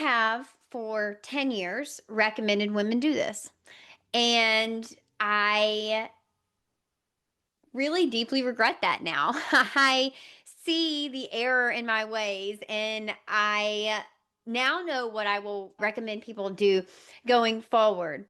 have for 10 years recommended women do this. And I really deeply regret that now. I see the error in my ways and I now know what I will recommend people do going forward.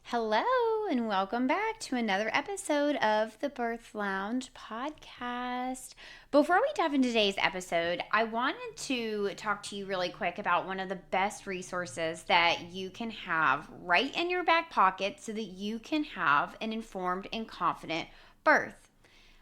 Hello, and welcome back to another episode of the Birth Lounge podcast. Before we dive into today's episode, I wanted to talk to you really quick about one of the best resources that you can have right in your back pocket so that you can have an informed and confident birth.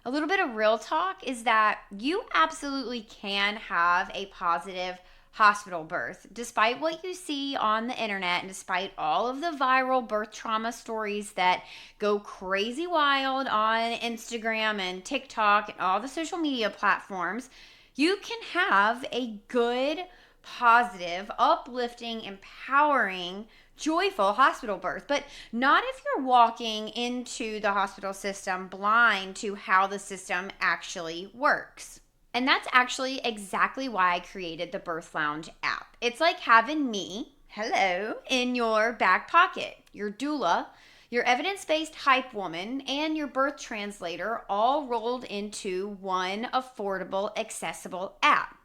A little bit of real talk is that you absolutely can have a positive hospital birth, despite what you see on the internet and despite all of the viral birth trauma stories that go crazy wild on Instagram and TikTok and all the social media platforms. You can have a good, positive, uplifting, empowering, joyful hospital birth, but not if you're walking into the hospital system blind to how the system actually works. And that's actually exactly why I created the Birth Lounge app. It's like having me, hello, in your back pocket, your doula, your evidence-based hype woman, and your birth translator all rolled into one affordable, accessible app.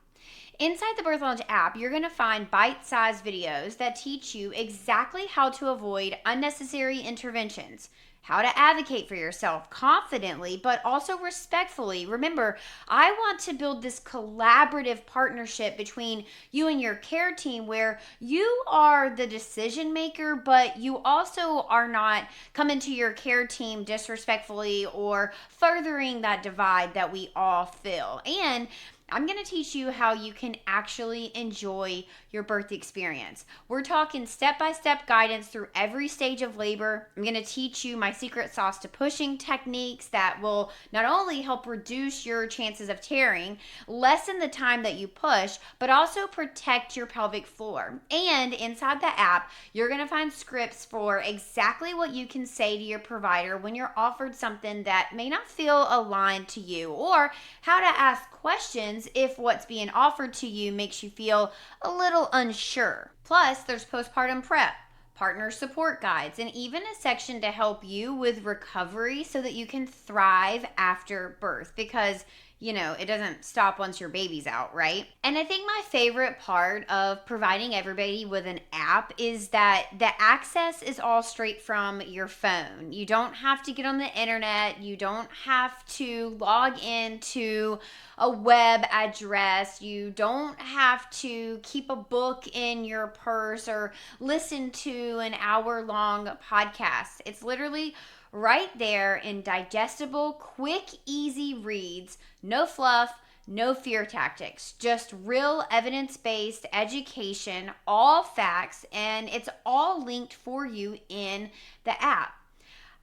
Inside the Birth Lounge app, you're going to find bite-sized videos that teach you exactly how to avoid unnecessary interventions, how to advocate for yourself confidently, but also respectfully. Remember, I want to build this collaborative partnership between you and your care team where you are the decision maker, but you also are not coming to your care team disrespectfully or furthering that divide that we all feel. And I'm going to teach you how you can actually enjoy your birth experience. We're talking step-by-step guidance through every stage of labor. I'm going to teach you my secret sauce to pushing techniques that will not only help reduce your chances of tearing, lessen the time that you push, but also protect your pelvic floor. And inside the app, you're going to find scripts for exactly what you can say to your provider when you're offered something that may not feel aligned to you, or how to ask questions if what's being offered to you makes you feel a little unsure. Plus, there's postpartum prep, partner support guides, and even a section to help you with recovery so that you can thrive after birth, because it doesn't stop once your baby's out, right? And I think my favorite part of providing everybody with an app is that the access is all straight from your phone. You don't have to get on the internet. You don't have to log into a web address. You don't have to keep a book in your purse or listen to an hour-long podcast. It's literally right there in digestible, quick, easy reads, no fluff, no fear tactics, just real evidence-based education, all facts, and it's all linked for you in the app.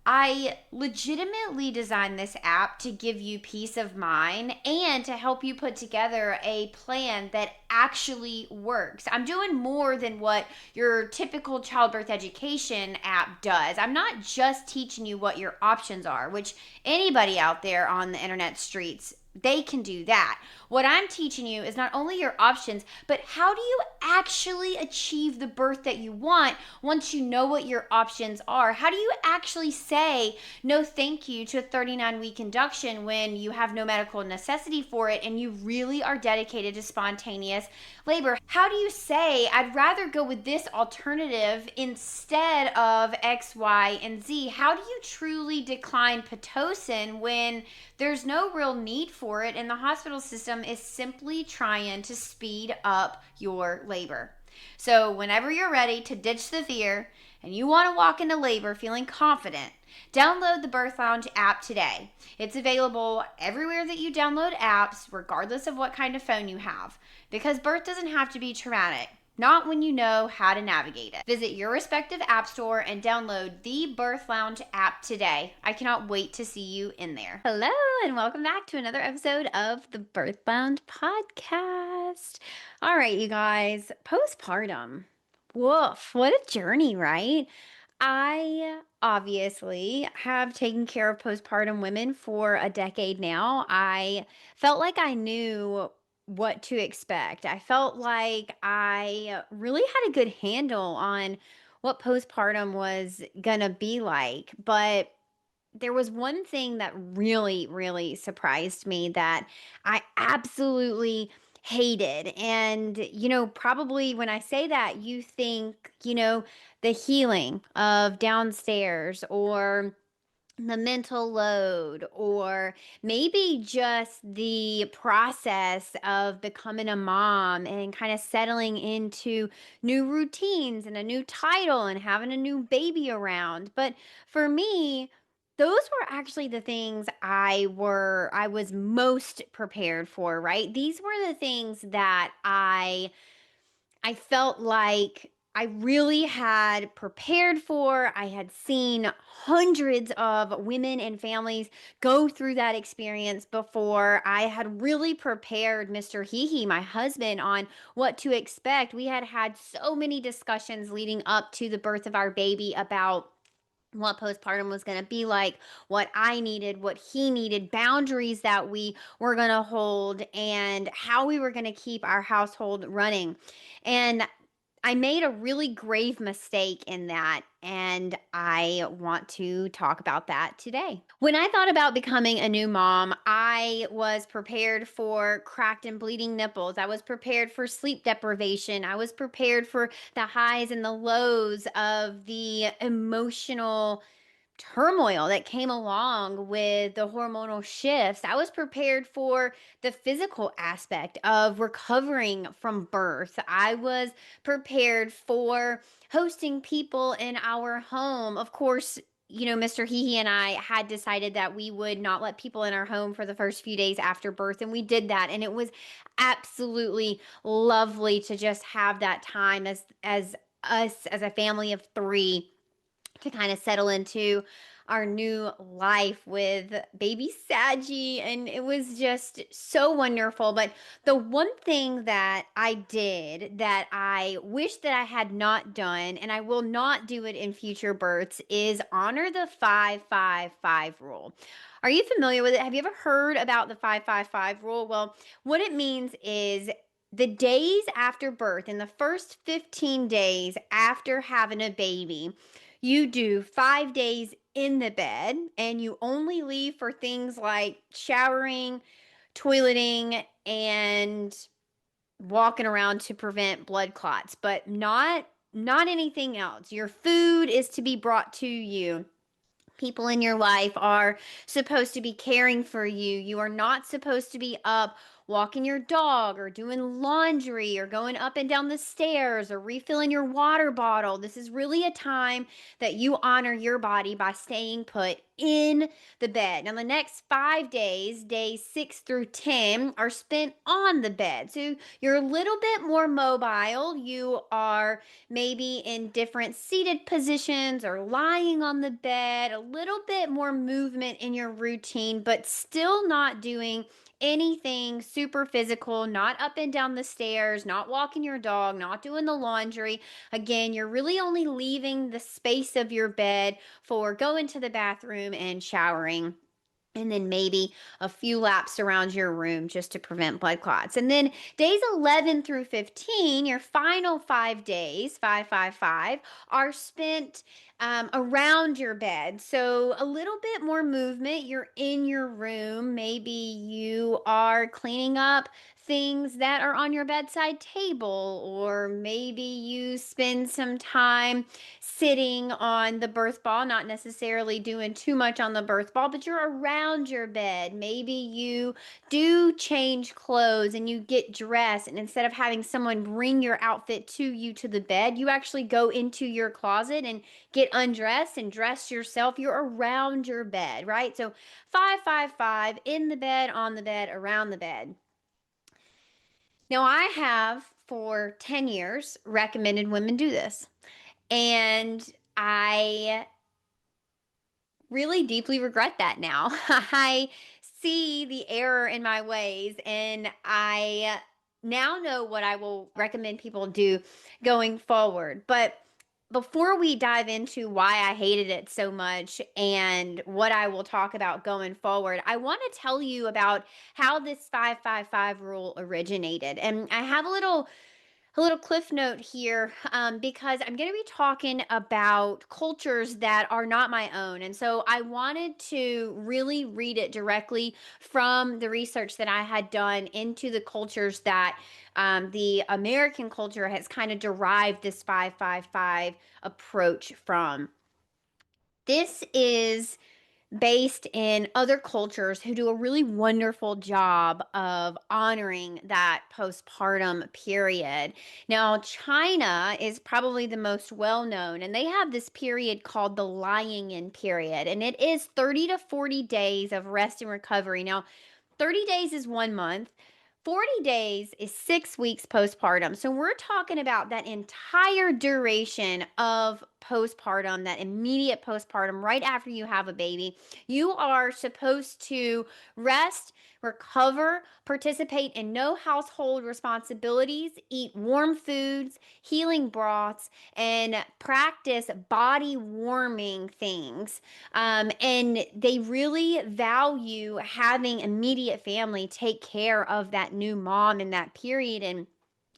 I legitimately designed this app to give you peace of mind and to help you put together a plan that actually works. I'm doing more than what your typical childbirth education app does. I'm not just teaching you what your options are, which anybody out there on the internet streets, they can do that. What I'm teaching you is not only your options, but how do you actually achieve the birth that you want once you know what your options are? How do you actually say no thank you to a 39-week induction when you have no medical necessity for it and you really are dedicated to spontaneous labor? How do you say I'd rather go with this alternative instead of X, Y, and Z? How do you truly decline Pitocin when there's no real need for it and the hospital system is simply trying to speed up your labor? So whenever you're ready to ditch the fear and you want to walk into labor feeling confident, Download the Birth Lounge app today. It's available everywhere that you download apps, regardless of what kind of phone you have, because birth doesn't have to be traumatic. Not when you know how to navigate it. Visit your respective app store and download the Birth Lounge app today. I cannot wait to see you in there. Hello, and welcome back to another episode of the Birth Lounge podcast. All right, you guys, postpartum. Woof, what a journey, right? I obviously have taken care of postpartum women for a decade now. I felt like I knew what to expect. I felt like I really had a good handle on what postpartum was going to be like. But there was one thing that really, really surprised me that I absolutely hated. And, probably when I say that, you think, the healing of downstairs or the mental load, or maybe just the process of becoming a mom and kind of settling into new routines and a new title and having a new baby around. But for me, those were actually the things I was most prepared for, right? These were the things that I felt like I really had prepared for. I had seen hundreds of women and families go through that experience before. I had really prepared Mr. HeHe, my husband, on what to expect. We had had so many discussions leading up to the birth of our baby about what postpartum was going to be like, what I needed, what he needed, boundaries that we were going to hold, and how we were going to keep our household running. And I made a really grave mistake in that, and I want to talk about that today. When I thought about becoming a new mom, I was prepared for cracked and bleeding nipples. I was prepared for sleep deprivation. I was prepared for the highs and the lows of the emotional turmoil that came along with the hormonal shifts. I was prepared for the physical aspect of recovering from birth. I was prepared for hosting people in our home. Of course, Mr. HeHe and I had decided that we would not let people in our home for the first few days after birth, and we did that, and it was absolutely lovely to just have that time as us as a family of three to kind of settle into our new life with baby Saggy, and it was just so wonderful. But the one thing that I did that I wish that I had not done, and I will not do it in future births, is honor the 5-5-5 rule. Are you familiar with it? Have you ever heard about the 5-5-5 rule? Well, what it means is the days after birth, in the first 15 days after having a baby, you do 5 days in the bed, and you only leave for things like showering, toileting, and walking around to prevent blood clots, but not anything else. Your food is to be brought to you. People in your life are supposed to be caring for you. You are not supposed to be up walking your dog or doing laundry or going up and down the stairs or refilling your water bottle. This is really a time that you honor your body by staying put in the bed. Now, the next 5 days, days 6 through 10, are spent on the bed. So you're a little bit more mobile. You are maybe in different seated positions or lying on the bed, a little bit more movement in your routine, but still not doing anything super physical, not up and down the stairs, not walking your dog, not doing the laundry. Again, you're really only leaving the space of your bed for going to the bathroom and showering, and then maybe a few laps around your room just to prevent blood clots. And then days 11 through 15, your final 5 days, 5-5-5, are spent around your bed. So a little bit more movement. You're in your room. Maybe you are cleaning up things that are on your bedside table, or maybe you spend some time sitting on the birth ball, not necessarily doing too much on the birth ball, but you're around your bed. Maybe you do change clothes and you get dressed, and instead of having someone bring your outfit to you to the bed, you actually go into your closet and get undressed and dress yourself. You're around your bed, right? So 5 5 5, in the bed, on the bed, around the bed. Now, I have for 10 years recommended women do this. And I really deeply regret that now. I see the error in my ways, and I now know what I will recommend people do going forward. But before we dive into why I hated it so much and what I will talk about going forward, I want to tell you about how this 5 5 5 rule originated. And I have a little cliff note here, because I'm going to be talking about cultures that are not my own. And so I wanted to really read it directly from the research that I had done into the cultures that the American culture has kind of derived this 5 5 5 approach from. This is based in other cultures who do a really wonderful job of honoring that postpartum period. Now, China is probably the most well known, and they have this period called the lying in period, and it is 30 to 40 days of rest and recovery. Now, 30 days is 1 month. 40 days is 6 weeks postpartum. So we're talking about that entire duration of postpartum, that immediate postpartum, right after you have a baby. You are supposed to rest, recover, participate in no household responsibilities, eat warm foods, healing broths, and practice body warming things. And they really value having immediate family take care of that new mom in that period. And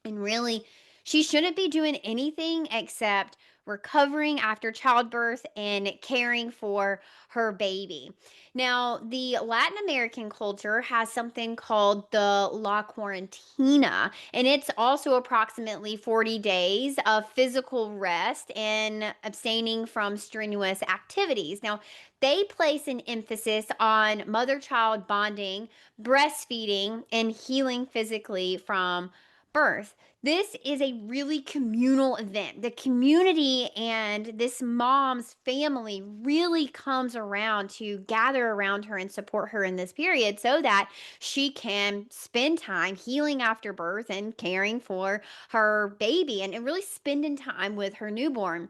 really, she shouldn't be doing anything except recovering after childbirth and caring for her baby. Now, the Latin American culture has something called the La Quarantina, and it's also approximately 40 days of physical rest and abstaining from strenuous activities. Now, they place an emphasis on mother child bonding, breastfeeding, and healing physically from birth. This is a really communal event. The community and this mom's family really comes around to gather around her and support her in this period so that she can spend time healing after birth and caring for her baby and really spending time with her newborn.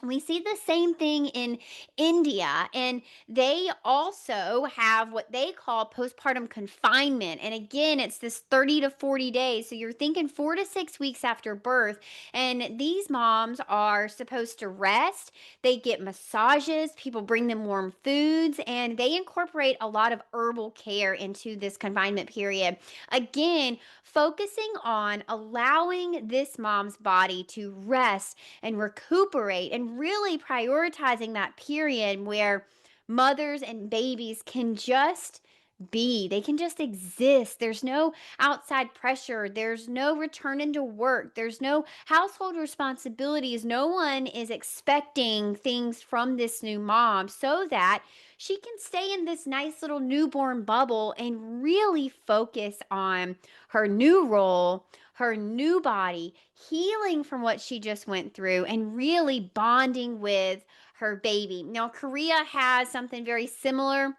We see the same thing in India, and they also have what they call postpartum confinement. And again, it's this 30 to 40 days. So you're thinking 4 to 6 weeks after birth. And these moms are supposed to rest. They get massages, people bring them warm foods, and they incorporate a lot of herbal care into this confinement period. Again, focusing on allowing this mom's body to rest and recuperate and really prioritizing that period where mothers and babies can just be. They can just exist. There's no outside pressure. There's no returning to work. There's no household responsibilities. No one is expecting things from this new mom so that she can stay in this nice little newborn bubble and really focus on her new role, her new body, healing from what she just went through, and really bonding with her baby. Now, Korea has something very similar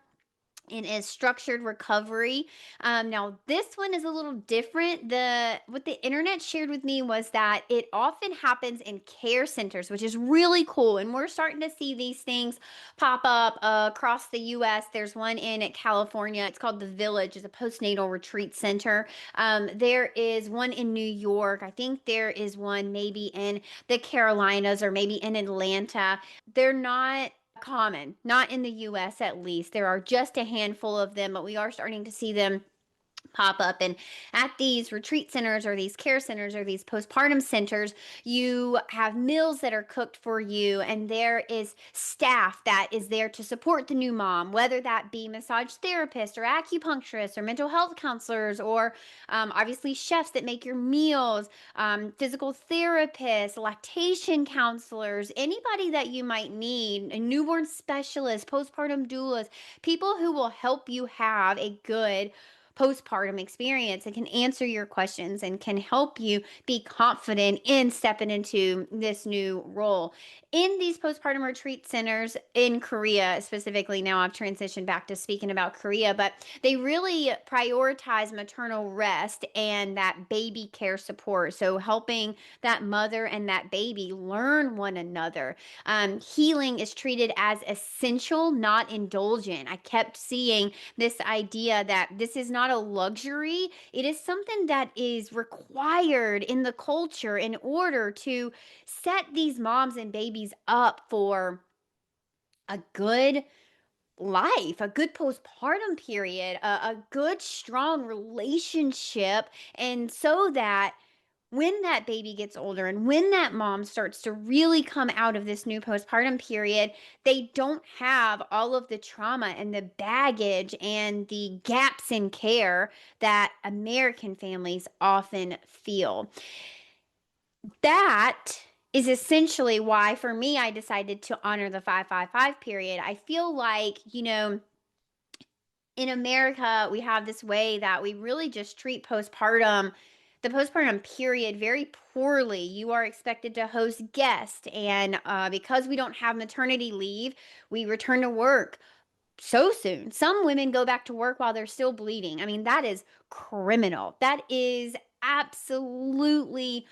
and is structured recovery. Now this one is a little different. The what the internet shared with me was that it often happens in care centers, which is really cool. And we're starting to see these things pop up across the U.S. There's one in California. It's called The Village. It's a postnatal retreat center. There is one in New York. I think there is one maybe in the Carolinas or maybe in Atlanta. They're not common, not in the US at least. There are just a handful of them, but we are starting to see them pop up. And at these retreat centers or these care centers or these postpartum centers, you have meals that are cooked for you, and there is staff that is there to support the new mom, whether that be massage therapists or acupuncturists or mental health counselors, or obviously chefs that make your meals, physical therapists, lactation counselors, anybody that you might need, a newborn specialist, postpartum doulas, people who will help you have a good postpartum experience and can answer your questions and can help you be confident in stepping into this new role. In these postpartum retreat centers in Korea, specifically, now I've transitioned back to speaking about Korea, but they really prioritize maternal rest and that baby care support. So, helping that mother and that baby learn one another. Healing is treated as essential, not indulgent. I kept seeing this idea that this is not a luxury. It is something that is required in the culture in order to set these moms and babies up for a good life, a good postpartum period, a good, strong relationship. And so that when that baby gets older and when that mom starts to really come out of this new postpartum period, they don't have all of the trauma and the baggage and the gaps in care that American families often feel. That is essentially why, for me, I decided to honor the 555 period. I feel like, in America, we have this way that we really just treat the postpartum period very poorly. You are expected to host guests, and because we don't have maternity leave, we return to work so soon. Some women go back to work while they're still bleeding. I mean, that is criminal. That is absolutely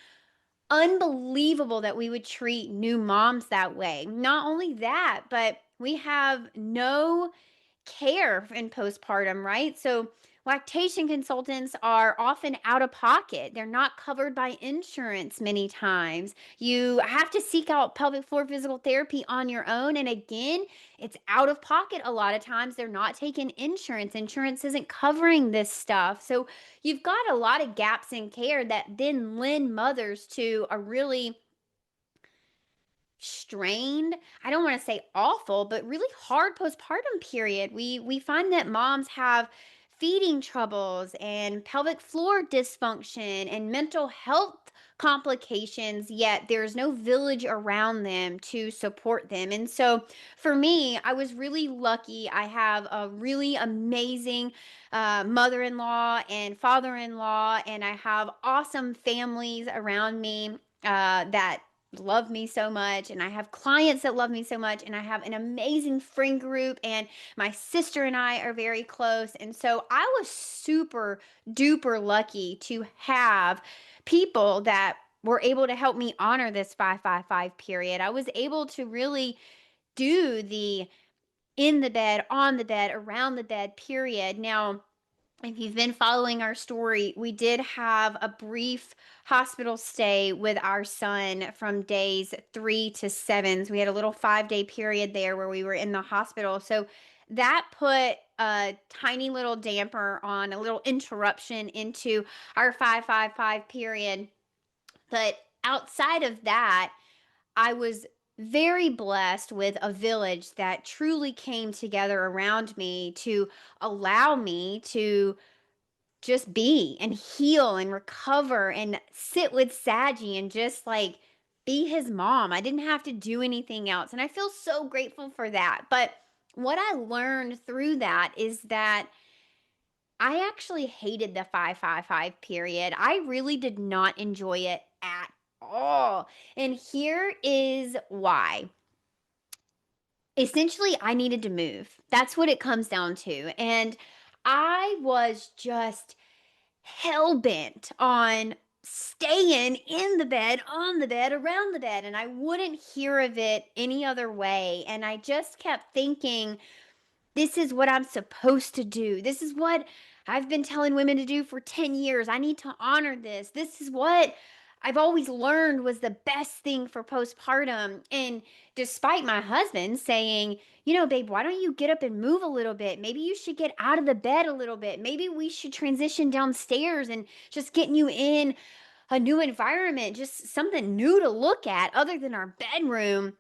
unbelievable that we would treat new moms that way. Not only that, but we have no care in postpartum, right? So lactation consultants are often out of pocket. They're not covered by insurance many times. You have to seek out pelvic floor physical therapy on your own. And again, it's out of pocket a lot of times. They're not taking insurance. Insurance isn't covering this stuff. So you've got a lot of gaps in care that then lend mothers to a really strained, I don't want to say awful, but really hard postpartum period. We find that moms have feeding troubles and pelvic floor dysfunction and mental health complications, yet there's no village around them to support them. And so for me, I was really lucky. I have a really amazing mother-in-law and father-in-law, and I have awesome families around me that love me so much, and I have clients that love me so much, and I have an amazing friend group, and my sister and I are very close. And so I was super duper lucky to have people that were able to help me honor this 555 period. I was able to really do the in the bed, on the bed, around the bed period. Now, if you've been following our story, we did have a brief hospital stay with our son from days 3 to 7. So we had a little 5-day period there where we were in the hospital. So that put a tiny little damper on, a little interruption into our 555 period. But outside of that, I was very blessed with a village that truly came together around me to allow me to just be and heal and recover and sit with Saji and just like be his mom. I didn't have to do anything else. And I feel so grateful for that. But what I learned through that is that I actually hated the 555 period. I really did not enjoy it at all. And here is why. Essentially, I needed to move. That's what it comes down to. And I was just hell bent on staying in the bed, on the bed, around the bed, and I wouldn't hear of it any other way. And I just kept thinking, this is what I'm supposed to do. This is what I've been telling women to do for 10 years. I need to honor this. This is what I've always learned was the best thing for postpartum. And despite my husband saying, babe, why don't you get up and move a little bit? Maybe you should get out of the bed a little bit. Maybe we should transition downstairs and just getting you in a new environment, just something new to look at other than our bedroom.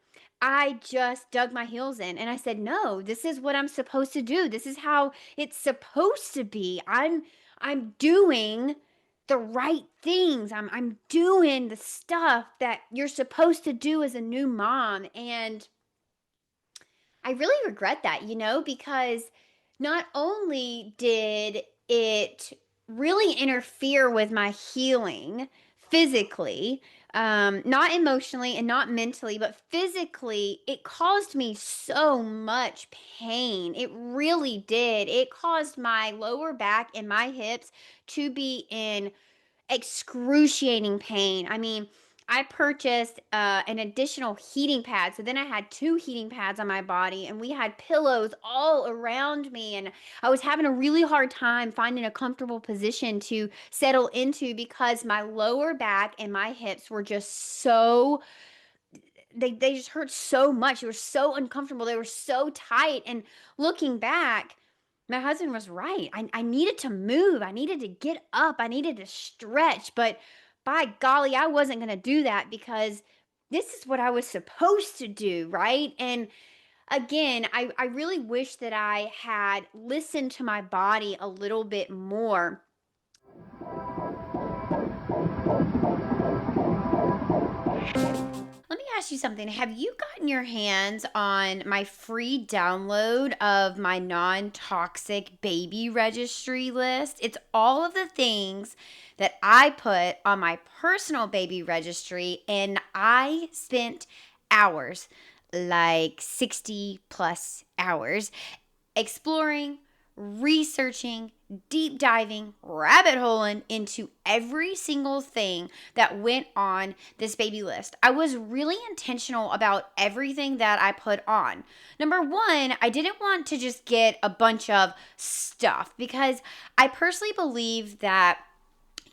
I just dug my heels in and I said, "No, this is what I'm supposed to do. This is how it's supposed to be. I'm doing the right things. I'm doing the stuff that you're supposed to do as a new mom." And I really regret that, because not only did it really interfere with my healing physically, not emotionally and not mentally, but physically, it caused me so much pain. It really did. It caused my lower back and my hips to be in excruciating pain. I mean, I purchased an additional heating pad. So then I had two heating pads on my body, and we had pillows all around me. And I was having a really hard time finding a comfortable position to settle into because my lower back and my hips were just so, they just hurt so much. They were so uncomfortable. They were so tight. And looking back, my husband was right. I needed to move. I needed to get up. I needed to stretch. But by golly, I wasn't going to do that because this is what I was supposed to do. Right. And again, I really wish that I had listened to my body a little bit more. Let me ask you something. Have you gotten your hands on my free download of my non-toxic baby registry list? It's all of the things that I put on my personal baby registry, and I spent hours, like 60 plus hours, exploring, researching, deep diving, rabbit holing into every single thing that went on this baby list. I was really intentional about everything that I put on. Number one, I didn't want to just get a bunch of stuff because I personally believe that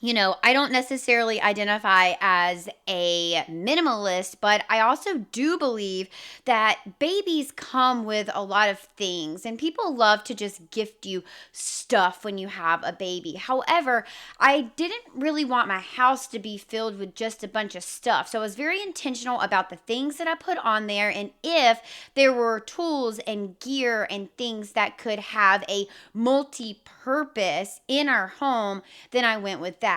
I don't necessarily identify as a minimalist, but I also do believe that babies come with a lot of things, and people love to just gift you stuff when you have a baby. However, I didn't really want my house to be filled with just a bunch of stuff. So I was very intentional about the things that I put on there, and if there were tools and gear and things that could have a multi-purpose in our home, then I went with that.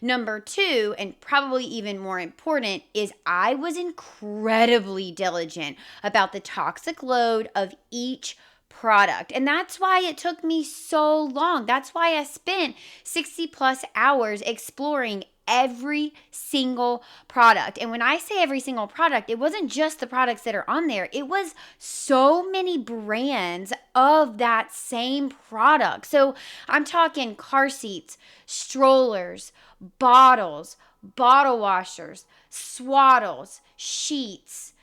Number two, and probably even more important, is I was incredibly diligent about the toxic load of each product. And that's why it took me so long. That's why I spent 60 plus hours exploring every single product. And when I say every single product, it wasn't just the products that are on there. It was so many brands of that same product. So I'm talking car seats, strollers, bottles, bottle washers, swaddles, sheets,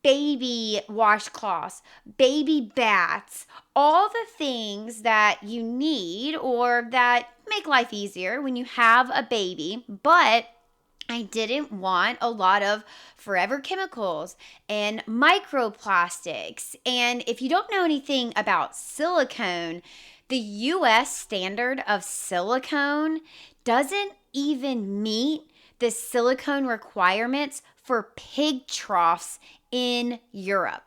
baby washcloths, baby baths, all the things that you need or that make life easier when you have a baby. But I didn't want a lot of forever chemicals and microplastics. And if you don't know anything about silicone, the US standard of silicone doesn't even meet the silicone requirements for pig troughs in Europe.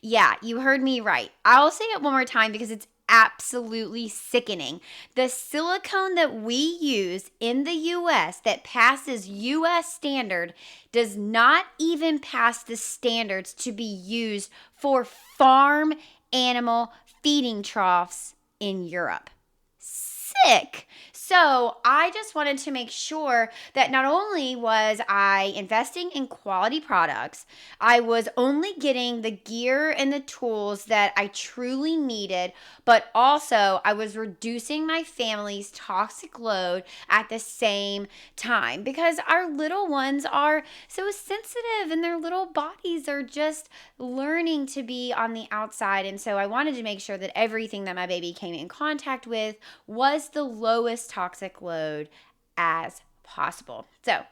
Yeah, you heard me right. I'll say it one more time because it's absolutely sickening. The silicone that we use in the US that passes US standard does not even pass the standards to be used for farm animal feeding troughs in Europe. Sick. So I just wanted to make sure that not only was I investing in quality products, I was only getting the gear and the tools that I truly needed, but also I was reducing my family's toxic load at the same time because our little ones are so sensitive and their little bodies are just learning to be on the outside. And so I wanted to make sure that everything that my baby came in contact with was the lowest toxic load as possible. So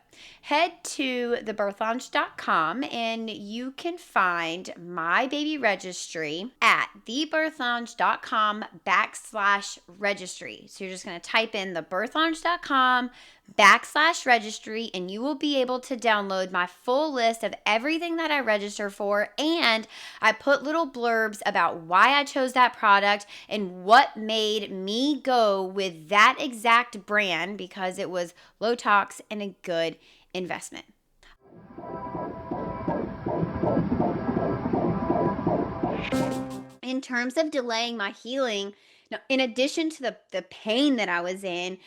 head to thebirthlounge.com and you can find my baby registry at thebirthlounge.com/registry. So you're just going to type in thebirthlounge.com/registry and you will be able to download my full list of everything that I register for. And I put little blurbs about why I chose that product and what made me go with that exact brand because it was low tox and a good investment. In terms of delaying my healing, now, in addition to the pain that I was in,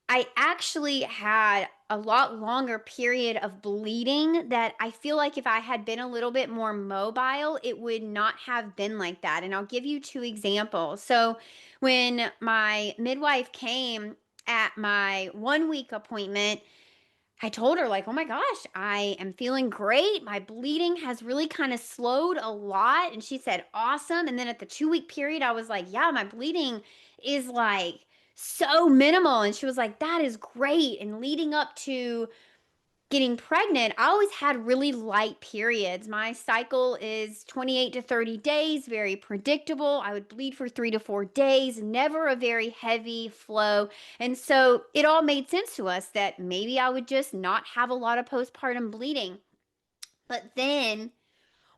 I actually had a lot longer period of bleeding that I feel like if I had been a little bit more mobile, it would not have been like that. And I'll give you two examples. So when my midwife came at my 1 week appointment, I told her, like, oh my gosh, I am feeling great. My bleeding has really kind of slowed a lot. And she said, awesome. And then at the 2 week period, I was like, yeah, my bleeding is like so minimal. And she was like, that is great. And leading up to getting pregnant, I always had really light periods. My cycle is 28 to 30 days, very predictable. I would bleed for 3 to 4 days, never a very heavy flow. And so it all made sense to us that maybe I would just not have a lot of postpartum bleeding. But then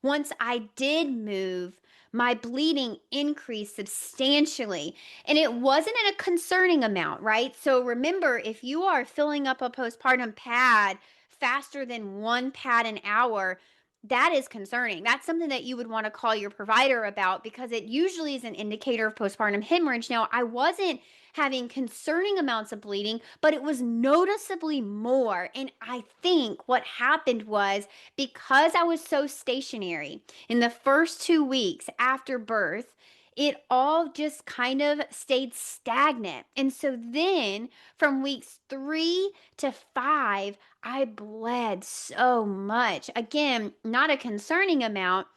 once I did move, my bleeding increased substantially. And it wasn't in a concerning amount, right? So remember, if you are filling up a postpartum pad faster than 1 pad an hour, that is concerning. That's something that you would want to call your provider about because it usually is an indicator of postpartum hemorrhage. Now, I wasn't having concerning amounts of bleeding, but it was noticeably more. And I think what happened was because I was so stationary in the first 2 weeks after birth, it all just kind of stayed stagnant. And so then from weeks 3 to 5, I bled so much. Again, not a concerning amount,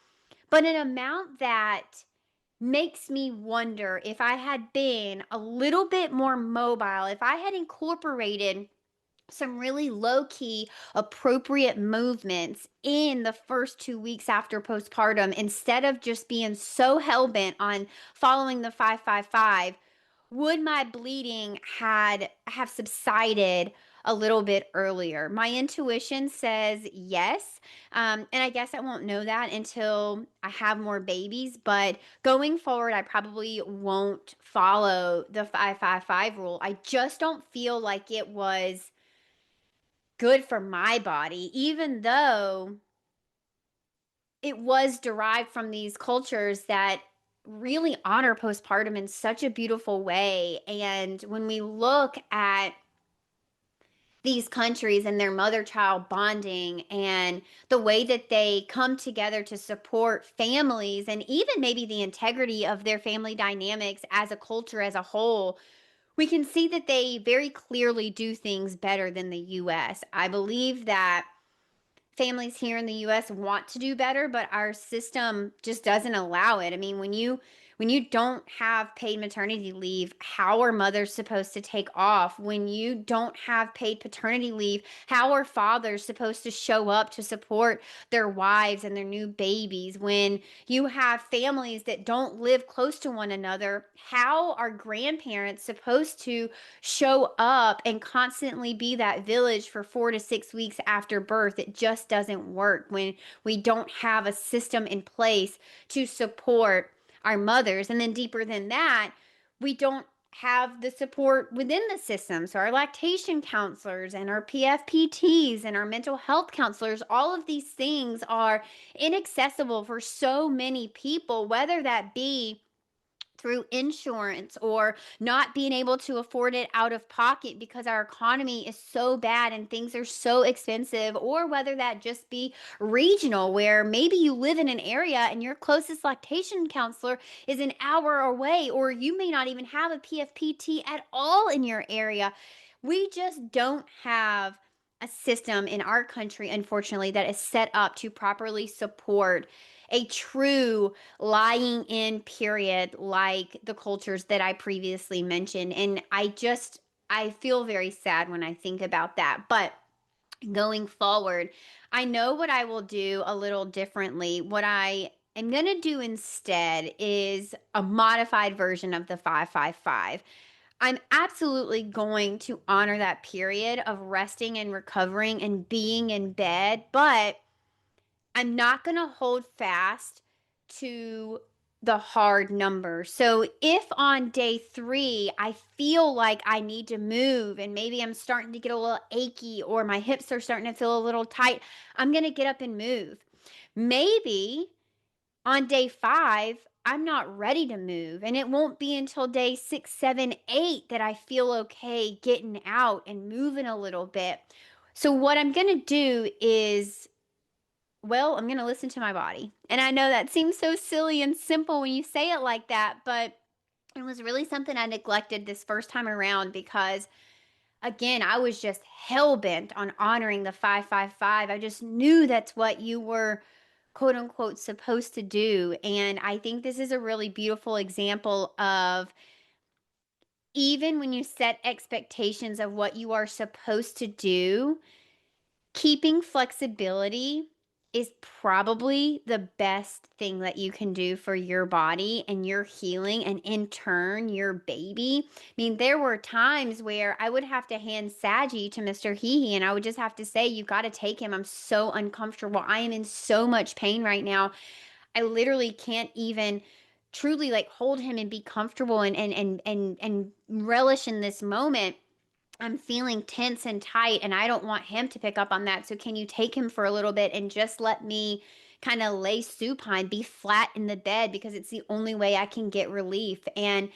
but an amount that makes me wonder if I had been a little bit more mobile, if I had incorporated some really low key, appropriate movements in the first 2 weeks after postpartum, instead of just being so hell bent on following the 555, would my bleeding have subsided a little bit earlier? My intuition says yes. And I guess I won't know that until I have more babies. But going forward, I probably won't follow the 555 rule. I just don't feel like it was good for my body, even though it was derived from these cultures that really honor postpartum in such a beautiful way. And when we look at these countries and their mother child bonding and the way that they come together to support families and even maybe the integrity of their family dynamics as a culture as a whole, we can see that they very clearly do things better than the US. I believe that families here in the US want to do better, but our system just doesn't allow it. I mean, when you don't have paid maternity leave, how are mothers supposed to take off? When you don't have paid paternity leave, how are fathers supposed to show up to support their wives and their new babies? When you have families that don't live close to one another, how are grandparents supposed to show up and constantly be that village for 4 to 6 weeks after birth? It just doesn't work when we don't have a system in place to support our mothers. And then deeper than that, we don't have the support within the system. So our lactation counselors and our PFPTs and our mental health counselors, all of these things are inaccessible for so many people, whether that be through insurance or not being able to afford it out of pocket because our economy is so bad and things are so expensive, or whether that just be regional, where maybe you live in an area and your closest lactation counselor is an hour away, or you may not even have a PFPT at all in your area. We just don't have a system in our country, unfortunately, that is set up to properly support a true lying in period like the cultures that I previously mentioned. And I feel very sad when I think about that. But going forward, I know what I will do a little differently. What I am going to do instead is a modified version of the 555. I'm absolutely going to honor that period of resting and recovering and being in bed, but I'm not going to hold fast to the hard number. So if on day 3 I feel like I need to move and maybe I'm starting to get a little achy or my hips are starting to feel a little tight, I'm going to get up and move. Maybe on day 5, I'm not ready to move, and it won't be until day 6, 7, 8 that I feel okay getting out and moving a little bit. So what I'm going to do is, well, I'm going to listen to my body. And I know that seems so silly and simple when you say it like that, but it was really something I neglected this first time around because, again, I was just hell bent on honoring the 555. I just knew that's what you were, quote unquote, supposed to do. And I think this is a really beautiful example of, even when you set expectations of what you are supposed to do, keeping flexibility is probably the best thing that you can do for your body and your healing, and in turn your baby. I mean, there were times where I would have to hand Saggy to Mr. HeHe and I would just have to say, "You got to take him. I'm so uncomfortable. I am in so much pain right now. I literally can't even truly like hold him and be comfortable and relish in this moment. I'm feeling tense and tight and I don't want him to pick up on that. So can you take him for a little bit and just let me kind of lay supine, be flat in the bed, because it's the only way I can get relief." And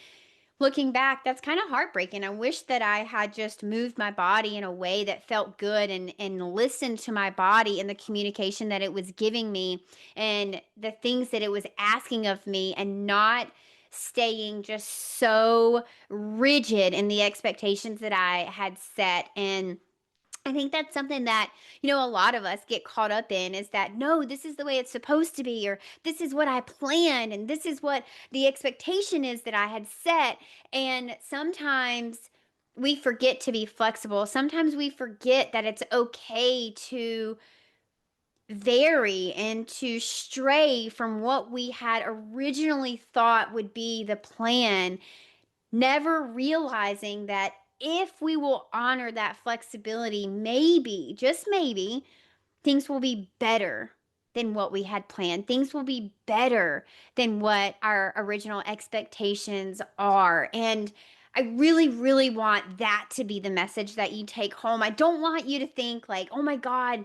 looking back, that's kind of heartbreaking. I wish that I had just moved my body in a way that felt good, and listened to my body and the communication that it was giving me and the things that it was asking of me, and not staying just so rigid in the expectations that I had set. And I think that's something that, a lot of us get caught up in, is that, no, this is the way it's supposed to be, or this is what I planned, and this is what the expectation is that I had set. And sometimes we forget to be flexible. Sometimes we forget that it's okay to vary and to stray from what we had originally thought would be the plan, never realizing that if we will honor that flexibility, maybe, just maybe, things will be better than what we had planned. Things will be better than what our original expectations are. And I really, really want that to be the message that you take home. I don't want you to think like, "Oh my God,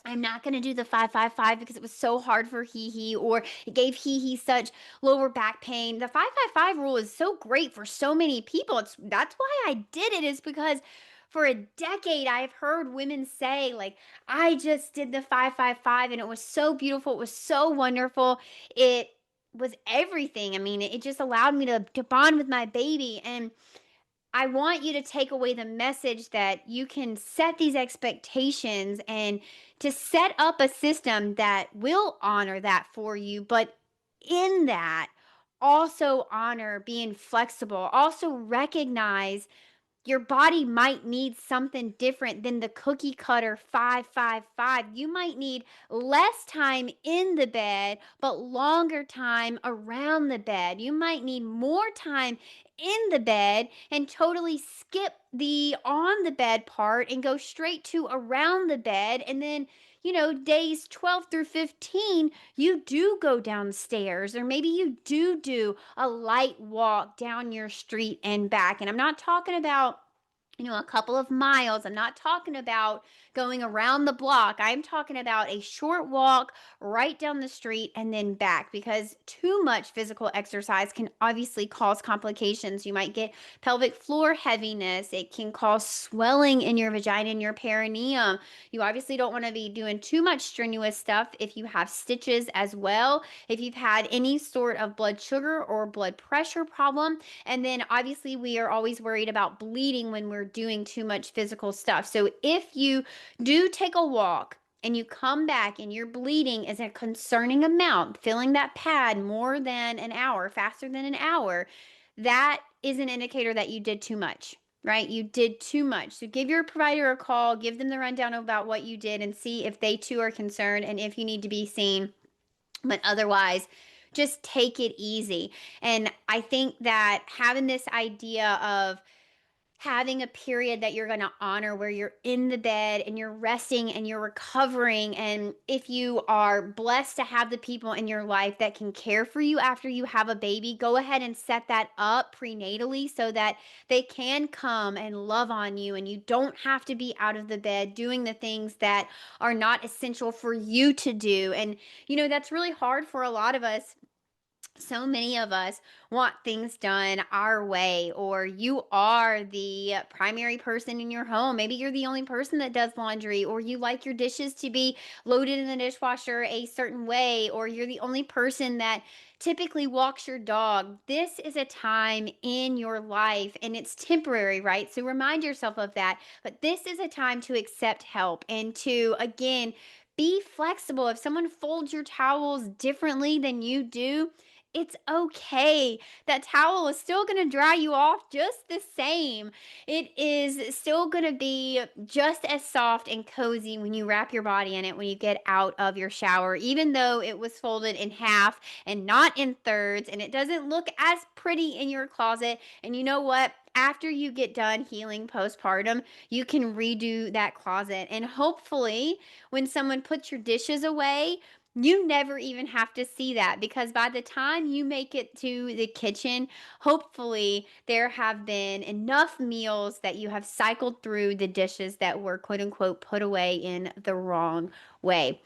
I'm not going to do the 555 because it was so hard for HeHe, or it gave HeHe such lower back pain." The 555 rule is so great for so many people. That's why I did it, is because for a decade I've heard women say like, "I just did the 555 and it was so beautiful. It was so wonderful. It was everything. I mean, it just allowed me to bond with my baby." And I want you to take away the message that you can set these expectations and to set up a system that will honor that for you. But in that, also honor being flexible, also recognize your body might need something different than the cookie cutter 555. You might need less time in the bed, but longer time around the bed. You might need more time in the bed and totally skip the on the bed part and go straight to around the bed. And then, days 12 through 15, you do go downstairs, or maybe you do a light walk down your street and back. And I'm not talking about, a couple of miles. I'm not talking about going around the block. I'm talking about a short walk right down the street and then back, because too much physical exercise can obviously cause complications. You might get pelvic floor heaviness. It can cause swelling in your vagina and your perineum. You obviously don't want to be doing too much strenuous stuff if you have stitches as well, if you've had any sort of blood sugar or blood pressure problem. And then obviously we are always worried about bleeding when we're doing too much physical stuff. So if you do take a walk and you come back and your bleeding is a concerning amount, filling that pad more than an hour, faster than an hour, that is an indicator that you did too much. right? You did too much. So give your provider a call, give them the rundown about what you did, and see if they too are concerned and if you need to be seen. But otherwise, just take it easy. And I think that having this idea of having a period that you're going to honor where you're in the bed and you're resting and you're recovering. And if you are blessed to have the people in your life that can care for you after you have a baby, go ahead and set that up prenatally so that they can come and love on you and you don't have to be out of the bed doing the things that are not essential for you to do. And, that's really hard for a lot of us. So many of us want things done our way, or you are the primary person in your home. Maybe you're the only person that does laundry, or you like your dishes to be loaded in the dishwasher a certain way, or you're the only person that typically walks your dog. This is a time in your life and it's temporary, right? So remind yourself of that. But this is a time to accept help and to, again, be flexible. If someone folds your towels differently than you do, it's okay. That towel is still going to dry you off just the same. It is still going to be just as soft and cozy when you wrap your body in it when you get out of your shower, even though it was folded in half and not in thirds, and it doesn't look as pretty in your closet. And you know what? After you get done healing postpartum, you can redo that closet. And hopefully, when someone puts your dishes away, you never even have to see that, because by the time you make it to the kitchen, hopefully there have been enough meals that you have cycled through the dishes that were quote unquote put away in the wrong way.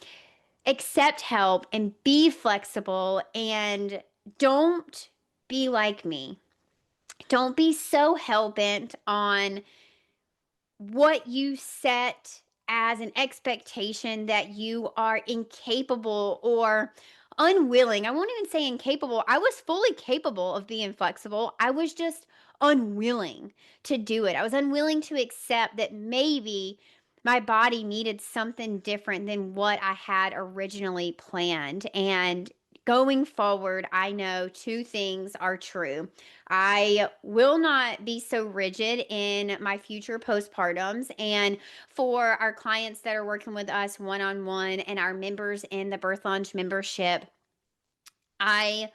Accept help and be flexible, and don't be like me. Don't be so hell bent on what you set as an expectation that you are incapable or unwilling. I won't even say incapable. I was fully capable of being flexible. I was just unwilling to do it. I was unwilling to accept that maybe my body needed something different than what I had originally planned. And going forward, I know two things are true. I will not be so rigid in my future postpartums. And for our clients that are working with us one on one and our members in the Birth Lounge membership, I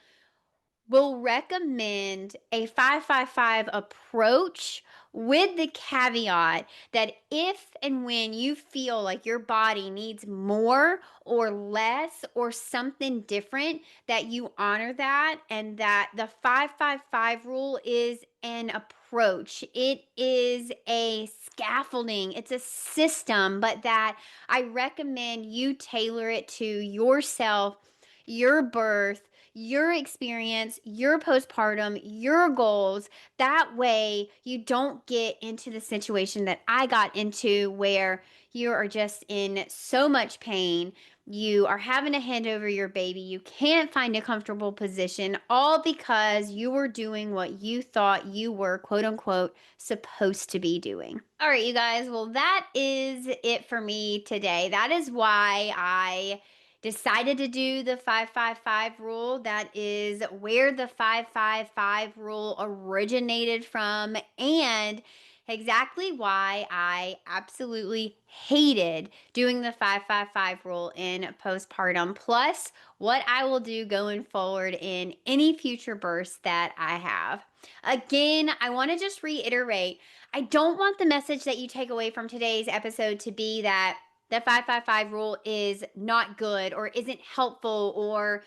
will recommend a 555 approach, with the caveat that if and when you feel like your body needs more or less or something different, that you honor that, and that the 555 rule is an approach. It is a scaffolding, it's a system, but that I recommend you tailor it to yourself, your birth, your experience, your postpartum, your goals. That way, you don't get into the situation that I got into where you are just in so much pain. You are having to hand over your baby. You can't find a comfortable position, all because you were doing what you thought you were, quote unquote, supposed to be doing. All right, you guys. Well, that is it for me today. That is why I decided to do the 555 rule. That is where the 555 rule originated from, and exactly why I absolutely hated doing the 555 rule in postpartum, plus what I will do going forward in any future births that I have. Again, I want to just reiterate, I don't want the message that you take away from today's episode to be that the 555 rule is not good or isn't helpful or,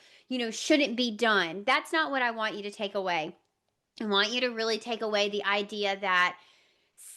shouldn't be done. That's not what I want you to take away. I want you to really take away the idea that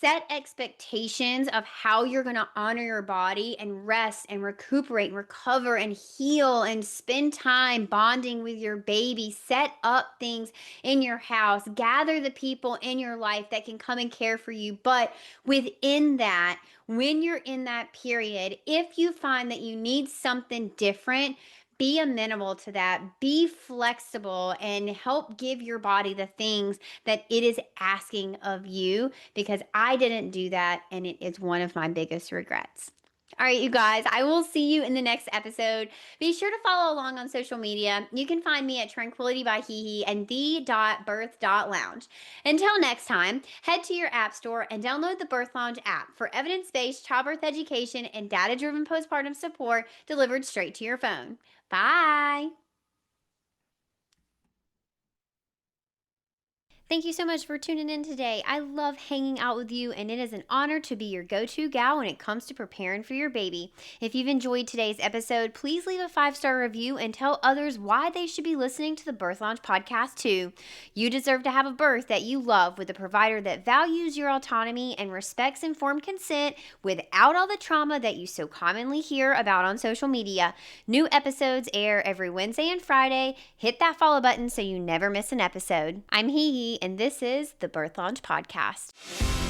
set expectations of how you're going to honor your body and rest and recuperate and recover and heal and spend time bonding with your baby. Set up things in your house. Gather the people in your life that can come and care for you. But within that, when you're in that period, if you find that you need something different, be amenable to that. Be flexible and help give your body the things that it is asking of you, because I didn't do that and it is one of my biggest regrets. All right, you guys, I will see you in the next episode. Be sure to follow along on social media. You can find me at Tranquility by HeHe and the.birth.lounge. Until next time, head to your app store and download the Birth Lounge app for evidence-based childbirth education and data-driven postpartum support delivered straight to your phone. Bye. Thank you so much for tuning in today. I love hanging out with you, and it is an honor to be your go-to gal when it comes to preparing for your baby. If you've enjoyed today's episode, please leave a 5-star review and tell others why they should be listening to the Birth Lounge podcast too. You deserve to have a birth that you love with a provider that values your autonomy and respects informed consent without all the trauma that you so commonly hear about on social media. New episodes air every Wednesday and Friday. Hit that follow button so you never miss an episode. I'm HeHe, and this is the Birth Lounge Podcast.